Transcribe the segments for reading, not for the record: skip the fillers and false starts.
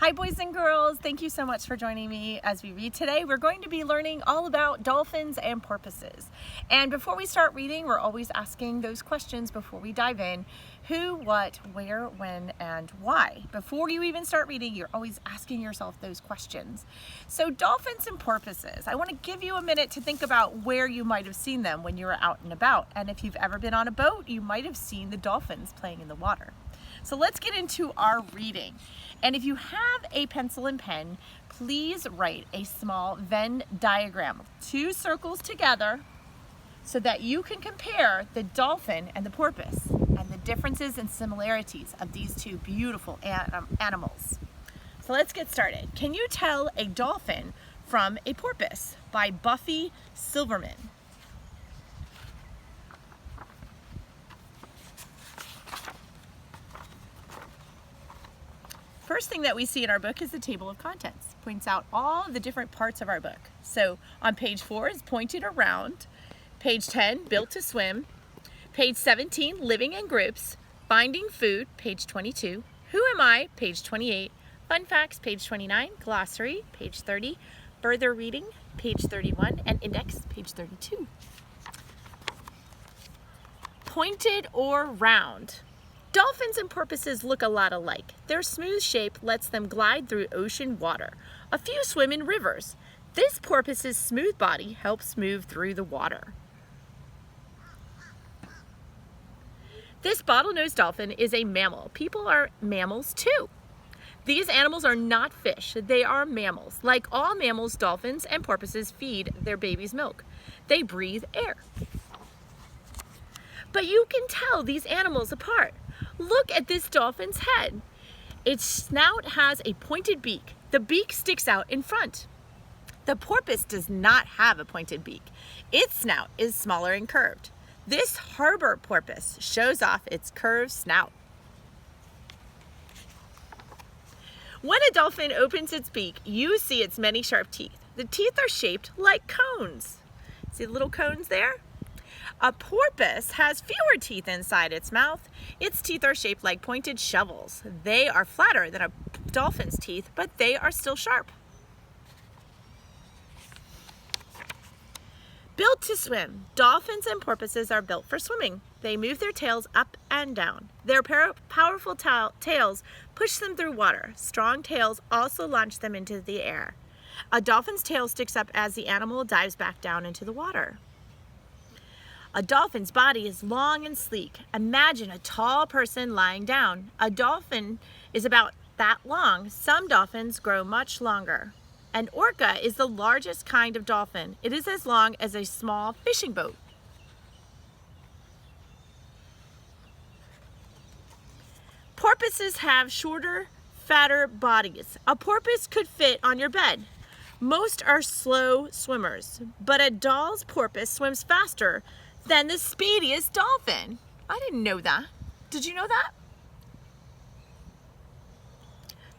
Hi boys and girls, thank you so much for joining me as we read today. We're going to be learning all about dolphins and porpoises. And before we start reading, we're always asking those questions before we dive in. Who, what, where, when, and why. Before you even start reading, you're always asking yourself those questions. So dolphins and porpoises, I want to give you a minute to think about where you might have seen them when you were out and about. And if you've ever been on a boat, you might have seen the dolphins playing in the water. So let's get into our reading. And if you have a pencil and pen, please write a small Venn diagram, 2 circles together, so that you can compare the dolphin and the porpoise and the differences and similarities of these two beautiful animals. So let's get started. Can you tell a dolphin from a porpoise? By Buffy Silverman. First thing that we see in our book is the table of contents. Points out all the different parts of our book. So on page 4 is pointed around, page 10, built to swim, page 17, living in groups, finding food, page 22, who am I, page 28, fun facts, page 29, glossary, page 30, further reading, page 31, and index, page 32. Pointed or round. Dolphins and porpoises look a lot alike. Their smooth shape lets them glide through ocean water. A few swim in rivers. This porpoise's smooth body helps move through the water. This bottlenose dolphin is a mammal. People are mammals too. These animals are not fish. They are mammals. Like all mammals, dolphins and porpoises feed their babies milk. They breathe air. But you can tell these animals apart. Look at this dolphin's head. Its snout has a pointed beak. The beak sticks out in front. The porpoise does not have a pointed beak. Its snout is smaller and curved. This harbor porpoise shows off its curved snout. When a dolphin opens its beak, you see its many sharp teeth. The teeth are shaped like cones. See the little cones there? A porpoise has fewer teeth inside its mouth. Its teeth are shaped like pointed shovels. They are flatter than a dolphin's teeth, but they are still sharp. Built to swim. Dolphins and porpoises are built for swimming. They move their tails up and down. Their powerful tails push them through water. Strong tails also launch them into the air. A dolphin's tail sticks up as the animal dives back down into the water. A dolphin's body is long and sleek. Imagine a tall person lying down. A dolphin is about that long. Some dolphins grow much longer. An orca is the largest kind of dolphin. It is as long as a small fishing boat. Porpoises have shorter, fatter bodies. A porpoise could fit on your bed. Most are slow swimmers, but a Dall's porpoise swims faster than the speediest dolphin. I didn't know that. Did you know that?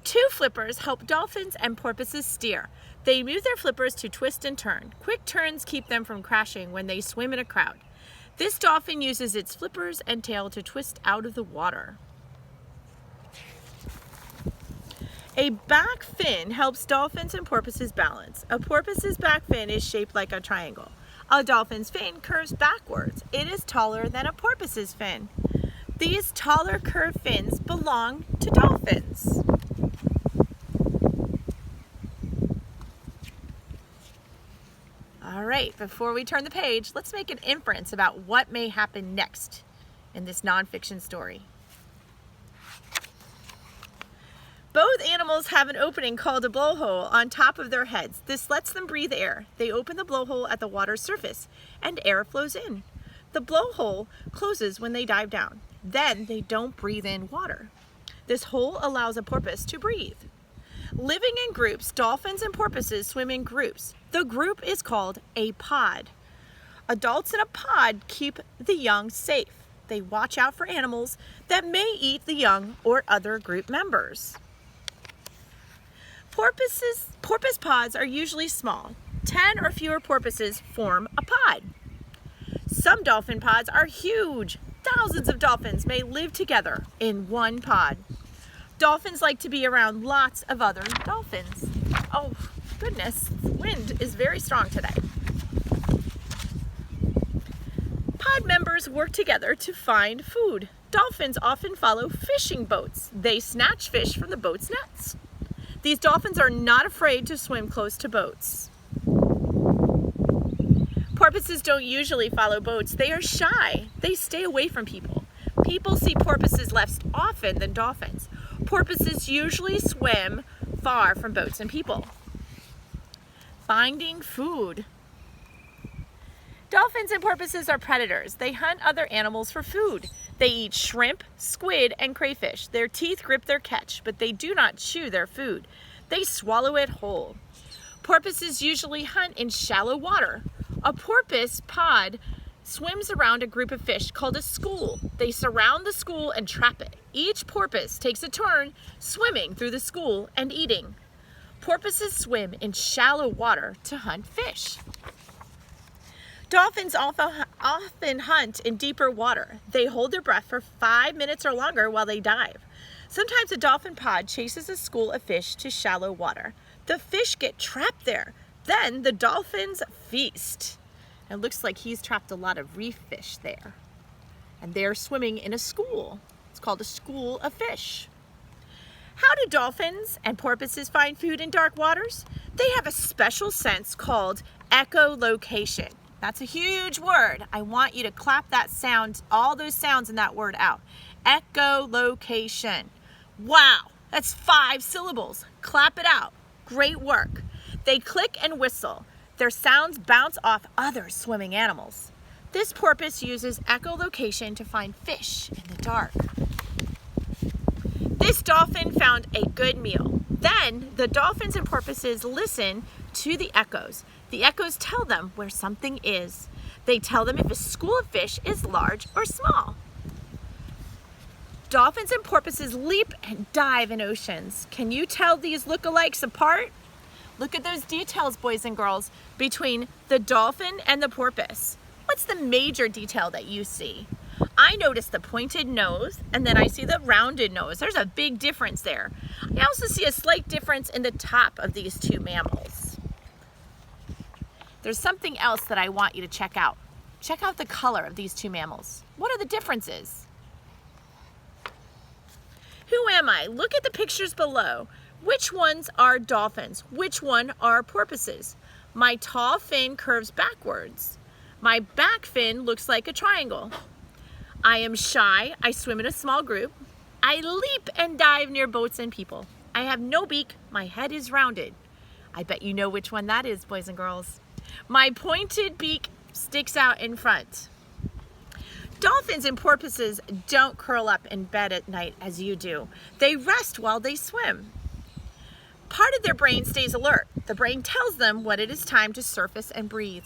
2 flippers help dolphins and porpoises steer. They move their flippers to twist and turn. Quick turns keep them from crashing when they swim in a crowd. This dolphin uses its flippers and tail to twist out of the water. A back fin helps dolphins and porpoises balance. A porpoise's back fin is shaped like a triangle. A dolphin's fin curves backwards. It is taller than a porpoise's fin. These taller curved fins belong to dolphins. All right, before we turn the page, let's make an inference about what may happen next in this nonfiction story. Both animals have an opening called a blowhole on top of their heads. This lets them breathe air. They open the blowhole at the water's surface, and air flows in. The blowhole closes when they dive down. Then they don't breathe in water. This hole allows a porpoise to breathe. Living in groups, dolphins and porpoises swim in groups. The group is called a pod. Adults in a pod keep the young safe. They watch out for animals that may eat the young or other group members. Porpoise pods are usually small. 10 or fewer porpoises form a pod. Some dolphin pods are huge. Thousands of dolphins may live together in one pod. Dolphins like to be around lots of other dolphins. Oh, goodness, wind is very strong today. Pod members work together to find food. Dolphins often follow fishing boats. They snatch fish from the boat's nets. These dolphins are not afraid to swim close to boats. Porpoises don't usually follow boats. They are shy. They stay away from people. People see porpoises less often than dolphins. Porpoises usually swim far from boats and people. Finding food. Dolphins and porpoises are predators. They hunt other animals for food. They eat shrimp, squid, and crayfish. Their teeth grip their catch, but they do not chew their food. They swallow it whole. Porpoises usually hunt in shallow water. A porpoise pod swims around a group of fish called a school. They surround the school and trap it. Each porpoise takes a turn swimming through the school and eating. Porpoises swim in shallow water to hunt fish. Dolphins often hunt in deeper water. They hold their breath for 5 minutes or longer while they dive. Sometimes a dolphin pod chases a school of fish to shallow water. The fish get trapped there. Then the dolphins feast. It looks like he's trapped a lot of reef fish there. And they're swimming in a school. It's called a school of fish. How do dolphins and porpoises find food in dark waters? They have a special sense called echolocation. That's a huge word. I want you to clap that sound, all those sounds in that word out. Echolocation. Wow, that's 5 syllables. Clap it out. Great work. They click and whistle. Their sounds bounce off other swimming animals. This porpoise uses echolocation to find fish in the dark. This dolphin found a good meal. Then the dolphins and porpoises listen to the echoes. The echoes tell them where something is. They tell them if a school of fish is large or small. Dolphins and porpoises leap and dive in oceans. Can you tell these lookalikes apart? Look at those details, boys and girls, between the dolphin and the porpoise. What's the major detail that you see? I notice the pointed nose, and then I see the rounded nose. There's a big difference there. I also see a slight difference in the top of these two mammals. There's something else that I want you to check out. Check out the color of these two mammals. What are the differences? Who am I? Look at the pictures below. Which ones are dolphins? Which one are porpoises? My tall fin curves backwards. My back fin looks like a triangle. I am shy. I swim in a small group. I leap and dive near boats and people. I have no beak. My head is rounded. I bet you know which one that is, boys and girls. My pointed beak sticks out in front. Dolphins and porpoises don't curl up in bed at night as you do. They rest while they swim. Part of their brain stays alert. The brain tells them when it is time to surface and breathe.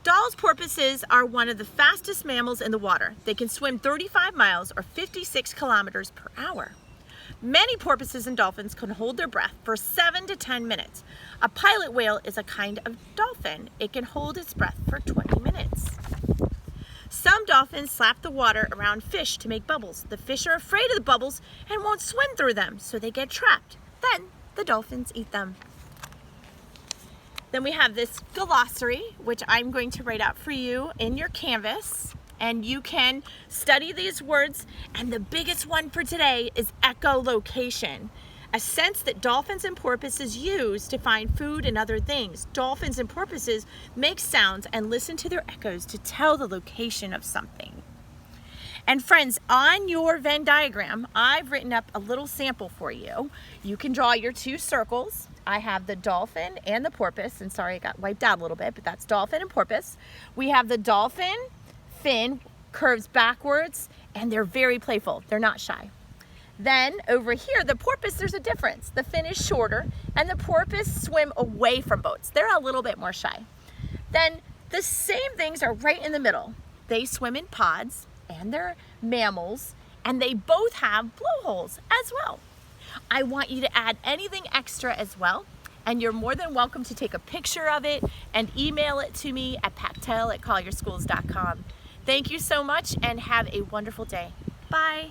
Dall's porpoises are one of the fastest mammals in the water. They can swim 35 miles or 56 kilometers per hour. Many porpoises and dolphins can hold their breath for 7 to 10 minutes. A pilot whale is a kind of dolphin. It can hold its breath for 20 minutes. Some dolphins slap the water around fish to make bubbles. The fish are afraid of the bubbles and won't swim through them, so they get trapped. Then the dolphins eat them. Then we have this glossary, which I'm going to write out for you in your canvas. And you can study these words. And the biggest one for today is echolocation, a sense that dolphins and porpoises use to find food and other things. Dolphins and porpoises make sounds and listen to their echoes to tell the location of something. And friends, on your Venn diagram, I've written up a little sample for you. You can draw your 2 circles. I have the dolphin and the porpoise, and sorry, it got wiped out a little bit, but that's dolphin and porpoise. We have the dolphin fin curves backwards, and they're very playful. They're not shy. Then over here, the porpoise, there's a difference. The fin is shorter, and the porpoise swim away from boats. They're a little bit more shy. Then the same things are right in the middle. They swim in pods, and they're mammals, and they both have blowholes as well. I want you to add anything extra as well, and you're more than welcome to take a picture of it and email it to me at patel@collierschools.com. Thank you so much and have a wonderful day. Bye.